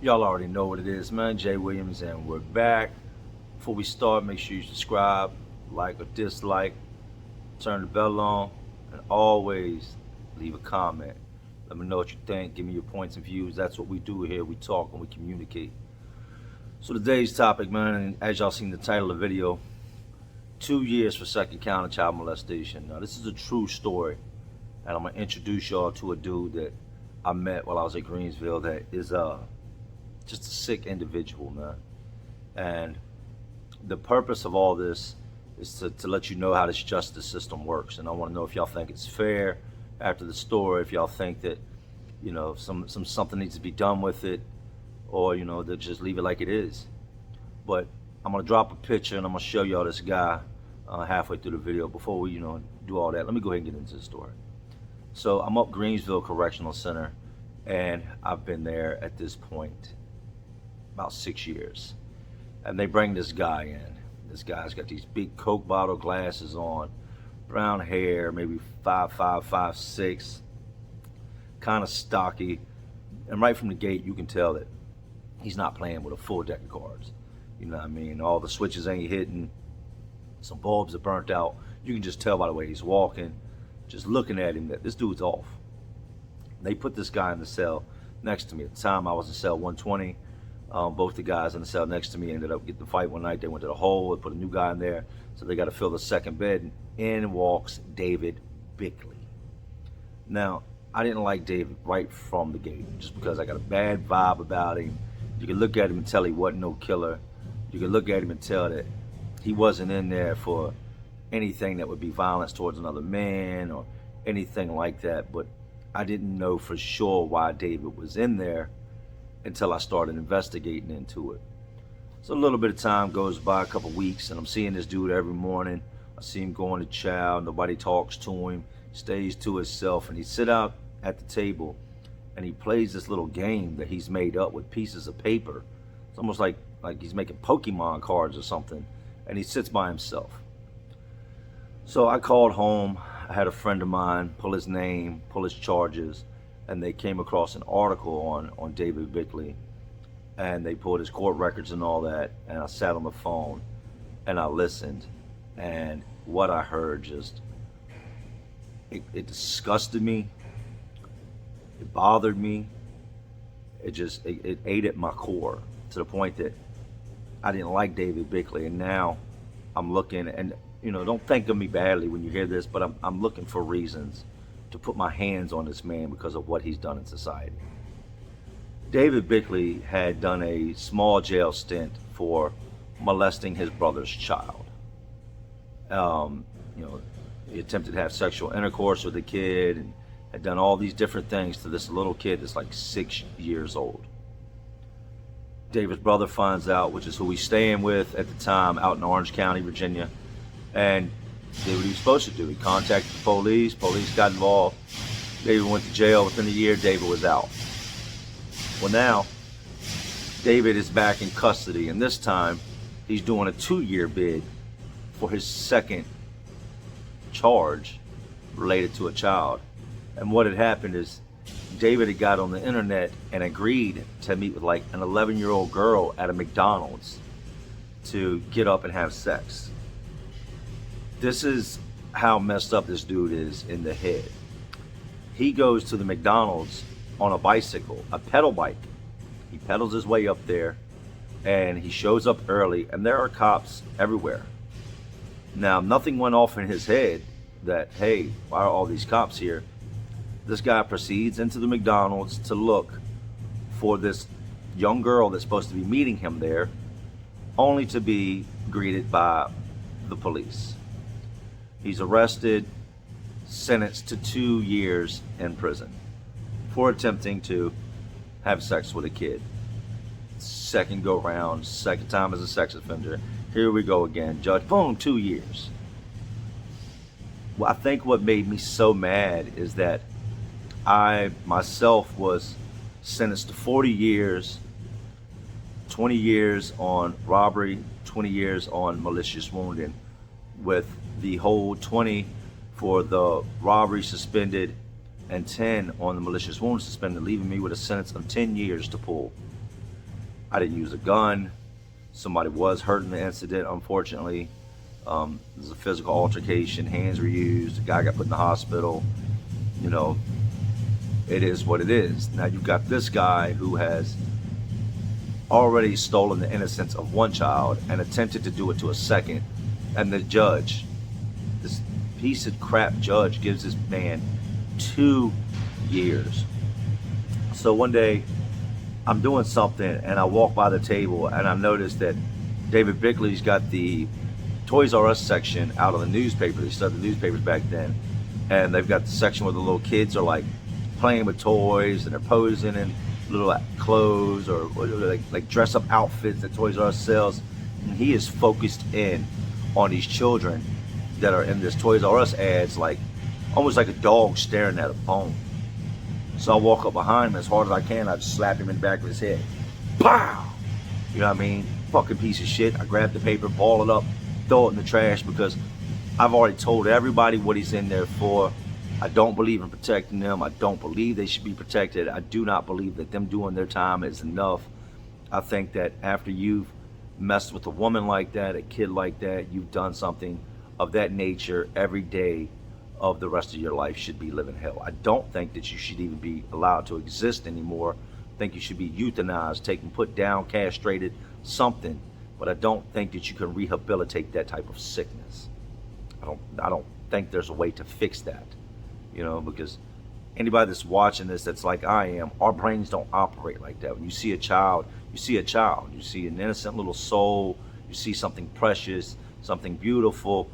Y'all already know what it is, man. Jay Williams, and we're back. Before we start, make sure you subscribe, like or dislike, turn the bell on, and always leave a comment. Let me know what you think. Give me your points and views. That's what we do here. We talk and we communicate. So today's topic, man, and as y'all seen the title of the video, 2 years for second count of child molestation. Now this is a true story, and I'm gonna introduce y'all to a dude that I met while I was at Greensville that is just a sick individual, man. And the purpose of all this is to let you know how this justice system works. And I want to know if y'all think it's fair after the story, if y'all think that, something needs to be done with it, or, to just leave it like it is. But I'm going to drop a picture and I'm going to show y'all this guy halfway through the video. Before we, do all that, let me go ahead and get into the story. So I'm up Greensville Correctional Center, and I've been there at this point about 6 years. And they bring this guy in. This guy's got these big Coke bottle glasses on, brown hair, maybe 5'5", 5'6", kind of stocky. And right from the gate, you can tell that he's not playing with a full deck of cards. You know what I mean? All the switches ain't hitting. Some bulbs are burnt out. You can just tell by the way he's walking, just looking at him, that this dude's off. They put this guy in the cell next to me. At the time, I was in cell 120. Both the guys in the cell next to me ended up getting the fight one night. They went to the hole and put a new guy in there, so they got to fill the second bed. In walks David Bickley. Now, I didn't like David right from the gate, just because I got a bad vibe about him. You could look at him and tell he wasn't no killer. You could look at him and tell that he wasn't in there for anything that would be violence towards another man or anything like that. But I didn't know for sure why David was in there until I started investigating into it. So a little bit of time goes by, a couple weeks, and I'm seeing this dude every morning. I see him going to chow. Nobody talks to him. Stays to himself, and he sit out at the table and he plays this little game that he's made up with pieces of paper. It's almost like he's making Pokemon cards or something, and he sits by himself. So I called home. I had a friend of mine pull his name, pull his charges, and they came across an article on David Bickley, and they pulled his court records and all that, and I sat on the phone and I listened, and what I heard just, it disgusted me, it bothered me, it ate at my core, to the point that I didn't like David Bickley. And now I'm looking, and don't think of me badly when you hear this, but I'm looking for reasons to put my hands on this man because of what he's done in society. David Bickley had done a small jail stint for molesting his brother's child. He attempted to have sexual intercourse with the kid and had done all these different things to this little kid that's like 6 years old. David's brother finds out, which is who he's staying with at the time out in Orange County, Virginia, and did what he was supposed to do. He contacted the police. Police got involved. David went to jail. Within a year, David was out. Well, now David is back in custody, and this time he's doing a 2-year bid for his second charge related to a child. And what had happened is David had got on the internet and agreed to meet with like an 11-year-old girl at a McDonald's to get up and have sex. This is how messed up this dude is in the head. He goes to the McDonald's on a bicycle, a pedal bike. He pedals his way up there, and he shows up early, and there are cops everywhere. Now, nothing went off in his head that, hey, why are all these cops here? This guy proceeds into the McDonald's to look for this young girl that's supposed to be meeting him there, only to be greeted by the police. He's arrested, sentenced to 2 years in prison for attempting to have sex with a kid. Second go round, second time as a sex offender. Here we go again. Judge, boom, 2 years. Well, I think what made me so mad is that I myself was sentenced to 40 years, 20 years on robbery, 20 years on malicious wounding, with the whole 20 for the robbery suspended and 10 on the malicious wound suspended, leaving me with a sentence of 10 years to pull. I didn't use a gun. Somebody was hurt in the incident, unfortunately. There was a physical altercation. Hands were used. The guy got put in the hospital. You know, it is what it is. Now you've got this guy who has already stolen the innocence of one child and attempted to do it to a second. And the judge, this piece of crap judge, gives this man 2 years. So one day I'm doing something and I walk by the table and I notice that David Bickley's got the Toys R Us section out of the newspaper. They started the newspapers back then, and they've got the section where the little kids are like playing with toys and they're posing in little clothes or like dress up outfits that Toys R Us sells. And he is focused in on these children that are in this Toys R Us ads, like almost like a dog staring at a bone. So I walk up behind him as hard as I can. I just slap him in the back of his head. Pow! You know what I mean? Fucking piece of shit. I grab the paper, ball it up, throw it in the trash, because I've already told everybody what he's in there for. I don't believe in protecting them. I don't believe they should be protected. I do not believe that them doing their time is enough. I think that after you've messed with a woman like that, a kid like that, you've done something of that nature. Every day of the rest of your life should be living hell. I don't think that you should even be allowed to exist anymore. I think you should be euthanized, taken, put down, castrated, something. But I don't think that you can rehabilitate that type of sickness. I don't think there's a way to fix that. You know, because anybody that's watching this that's like I am, our brains don't operate like that. When you see a child, you see a child. You see an innocent little soul. You see something precious, something beautiful.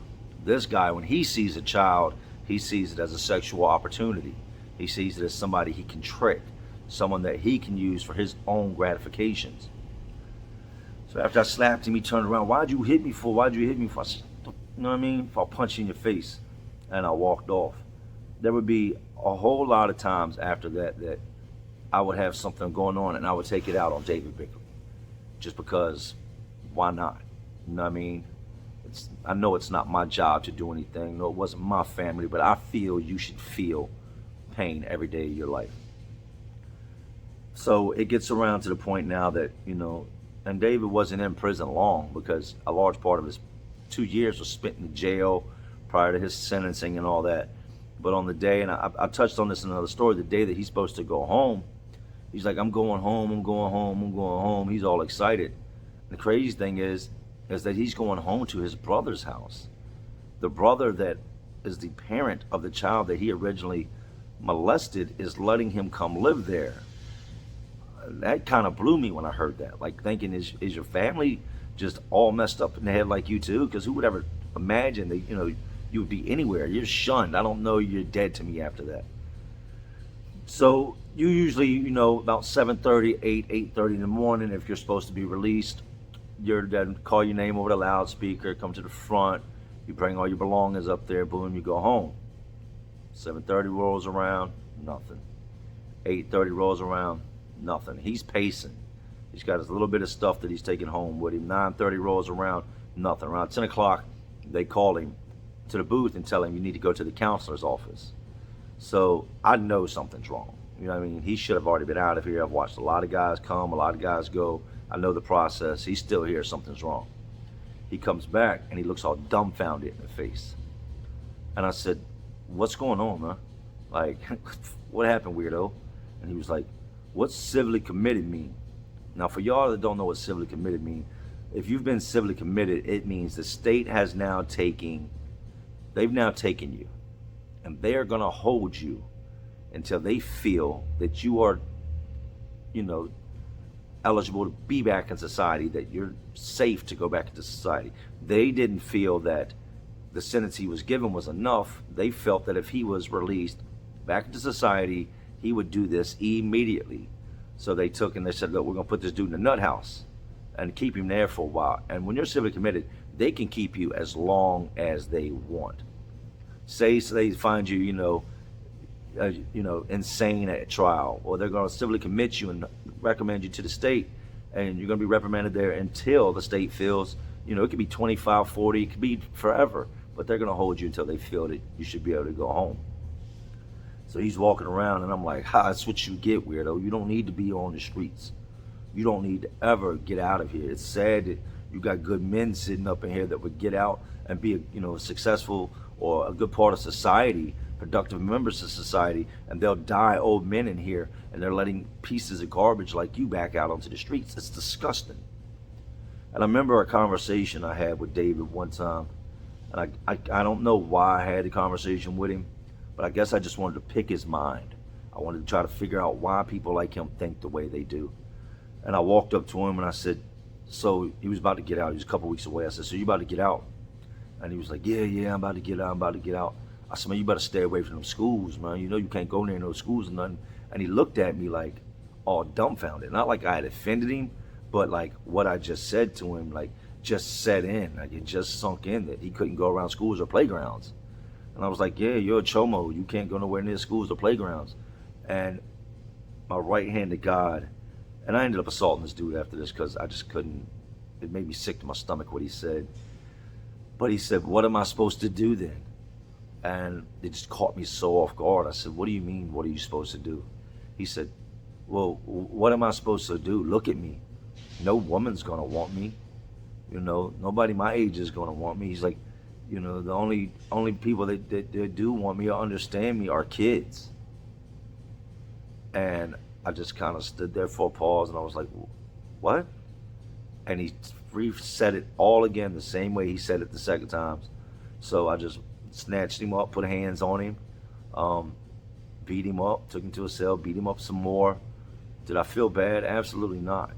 This guy, when he sees a child, he sees it as a sexual opportunity. He sees it as somebody he can trick, someone that he can use for his own gratifications. So after I slapped him, he turned around. Why'd you hit me for? Why'd you hit me for? I said, you know what I mean? If I'll punch you in your face. And I walked off. There would be a whole lot of times after that that I would have something going on and I would take it out on David Bickley. Just because, why not? You know what I mean? I know it's not my job to do anything. No, it wasn't my family, but I feel you should feel pain every day of your life. So it gets around to the point now that, you know, and David wasn't in prison long because a large part of his 2 years was spent in jail prior to his sentencing and all that. But on the day, and I touched on this in another story, the day that he's supposed to go home, he's like, I'm going home, I'm going home, I'm going home. He's all excited. The crazy thing is that he's going home to his brother's house. The brother that is the parent of the child that he originally molested is letting him come live there. That kind of blew me when I heard that. Like thinking, is your family just all messed up in the head like you too? Because who would ever imagine that, you know, you would be anywhere? You're shunned. I don't know, you're dead to me after that. So you usually, you know, about 7:30, 8:30 in the morning, if you're supposed to be released, you're then call your name over the loudspeaker, come to the front, you bring all your belongings up there, boom, you go home. 7:30 rolls around, nothing. 8:30 rolls around, nothing. He's pacing. He's got his little bit of stuff that he's taking home with him. 9:30 rolls around, nothing. Around 10 o'clock, they call him to the booth and tell him you need to go to the counselor's office. So I know something's wrong. You know what I mean? He should have already been out of here. I've watched a lot of guys come, a lot of guys go. I know the process. He's still here. Something's wrong. He comes back and he looks all dumbfounded in the face. And I said, what's going on, man? Like, what happened, weirdo? And he was like, what's civilly committed mean? Now, for y'all that don't know what civilly committed mean, if you've been civilly committed, it means the state has now taken, they've now taken you, and they are going to hold you until they feel that you are, you know, eligible to be back in society, that you're safe to go back into society. They didn't feel that the sentence he was given was enough. They felt that if he was released back into society, he would do this immediately. So they took and they said, look, we're going to put this dude in a nut house and keep him there for a while. And when you're civilly committed, they can keep you as long as they want. Say they find you, insane at trial, or they're going to civilly commit you and recommend you to the state, and you're going to be reprimanded there until the state feels, it could be 25, 40, it could be forever, but they're going to hold you until they feel that you should be able to go home. So he's walking around, and I'm like, that's what you get, weirdo. You don't need to be on the streets. You don't need to ever get out of here. It's sad that you got good men sitting up in here that would get out and be, successful or a good part of society, productive members of society, and they'll die old men in here, and they're letting pieces of garbage like you back out onto the streets. It's disgusting. And I remember a conversation I had with David one time, and I don't know why I had the conversation with him, but I guess I just wanted to pick his mind. I wanted to try to figure out why people like him think the way they do. And I walked up to him and I said, so he was about to get out. He was a couple weeks away. I said, so you about to get out? And he was like, yeah, I'm about to get out. I'm about to get out. I said, man, you better stay away from them schools, man. You know you can't go near those schools and nothing. And he looked at me like all dumbfounded. Not like I had offended him, but like what I just said to him, like just set in. Like it just sunk in that he couldn't go around schools or playgrounds. And I was like, yeah, you're a chomo. You can't go nowhere near schools or playgrounds. And my right hand to God, and I ended up assaulting this dude after this because I just couldn't. It made me sick to my stomach what he said. But he said, what am I supposed to do then? And it just caught me so off guard. I said, what do you mean, what are you supposed to do? He said, well, what am I supposed to do? Look at me. No woman's going to want me. Nobody my age is going to want me. He's like, the only people that do want me or understand me are kids. And I just kind of stood there for a pause, and I was like, what? And he said it all again the same way he said it the second time. So I just snatched him up, put hands on him, beat him up, took him to a cell, beat him up some more. Did I feel bad? Absolutely not.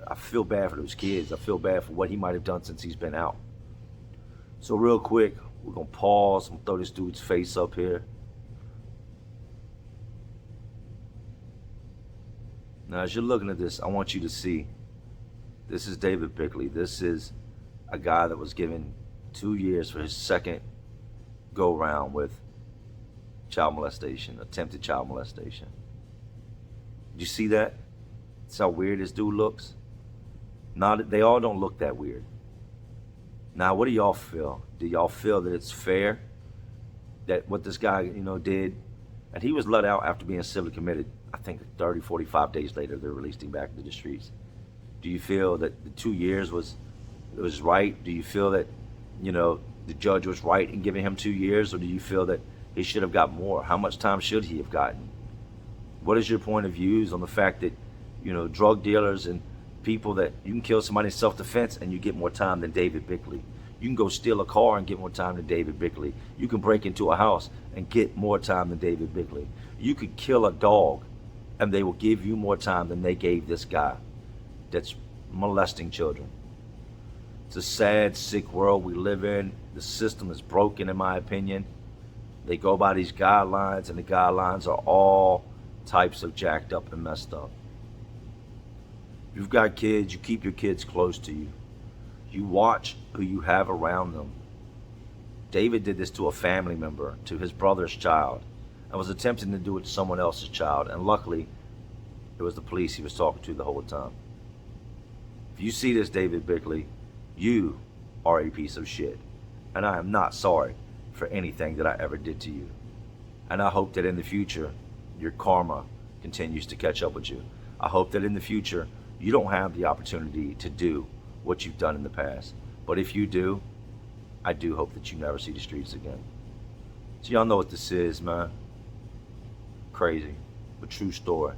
I feel bad for those kids. I feel bad for what he might have done since he's been out. So real quick, we're going to pause and throw this dude's face up here. Now, as you're looking at this, I want you to see, this is David Bickley. This is a guy that was given 2 years for his second go-round with child molestation, attempted child molestation. Did you see that? That's how weird this dude looks. They all don't look that weird. Now, what do y'all feel? Do y'all feel that it's fair that what this guy, did? And he was let out after being civilly committed. I think 30, 45 days later, they released him back into the streets. Do you feel that the 2 years was right? Do you feel that, the judge was right in giving him 2 years? Or do you feel that he should have got more? How much time should he have gotten? What is your point of views on the fact that, drug dealers and people that you can kill somebody in self-defense and you get more time than David Bickley? You can go steal a car and get more time than David Bickley. You can break into a house and get more time than David Bickley. You could kill a dog and they will give you more time than they gave this guy that's molesting children. It's a sad, sick world we live in. The system is broken, in my opinion. They go by these guidelines, and the guidelines are all types of jacked up and messed up. If you've got kids, you keep your kids close to you. You watch who you have around them. David did this to a family member, to his brother's child, and was attempting to do it to someone else's child. And luckily, it was the police he was talking to the whole time. If you see this, David Bickley, you are a piece of shit. And I am not sorry for anything that I ever did to you. And I hope that in the future, your karma continues to catch up with you. I hope that in the future, you don't have the opportunity to do what you've done in the past. But if you do, I do hope that you never see the streets again. So y'all know what this is, man. Crazy, but true story.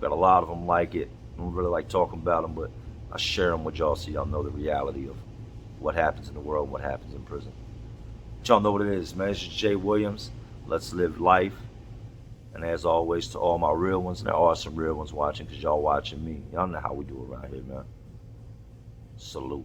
Got a lot of them like it. I don't really like talking about them, but I share them with y'all so y'all know the reality of what happens in the world and what happens in prison. But y'all know what it is, man. It's just Jay Williams. Let's live life. And as always, to all my real ones, and there are some real ones watching because y'all watching me. Y'all know how we do around here, man. Salute.